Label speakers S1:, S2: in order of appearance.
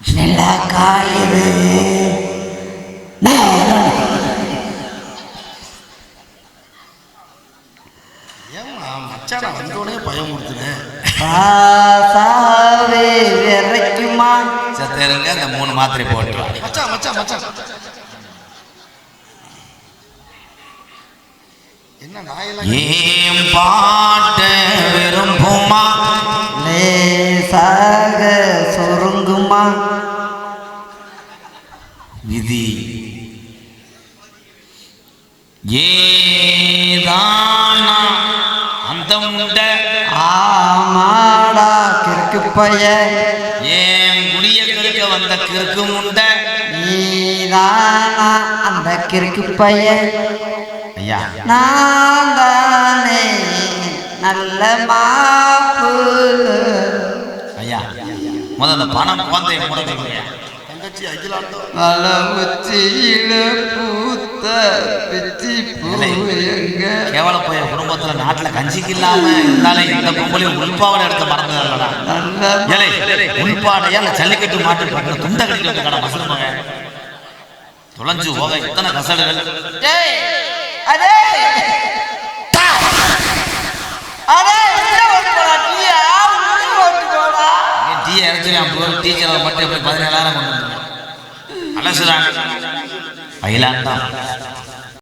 S1: நிலா காயுது பாசாவே விரைக்குமா
S2: சத்தேருங்க அந்த 3 மாத்திரை போட்டு ஏன் பாட்ட விரும்புமா
S1: லேசாக சுருங்குமா
S2: விதி ஏதானா அந்த முண்டை
S1: ஆமாடா கிறுக்கு பைய
S2: ஏன் குடிய கெடுக்க வந்த கிறுக்கு முண்டை
S1: நீதானா அந்த கிறுக்கு பைய
S2: ஐயா
S1: நான் தானே நல்ல மாப்பு
S2: ஐயா முதல்ல பணம் குழந்தைய முடக்குங்க
S3: தங்கச்சி அகிலாண்டம்
S1: நல்ல உச்சியில பூத்த பிச்சி பூங்க
S2: கேவல போய குடும்பத்துல நாட்டுல கஞ்சிக்கு இல்லாம இருந்தாலே இந்த பொம்பளையும் உள்பாவனை எடுக்க மறந்துடலடா ஏலே உள்பாடையா இல்ல ஜல்லிக்கட்டு மாட்டு பக்கத்துல துண்டை கட்டி வச்சுக்கடா மசல் மகன் தொலைஞ்சு போக இத்தனை கசடுகள் டீயை இறச்சிருக்கான் டீச்சர் மட்டும் எப்படி 17,000 கொண்டு வந்து அலசுறாங்க அகிலாண்டம்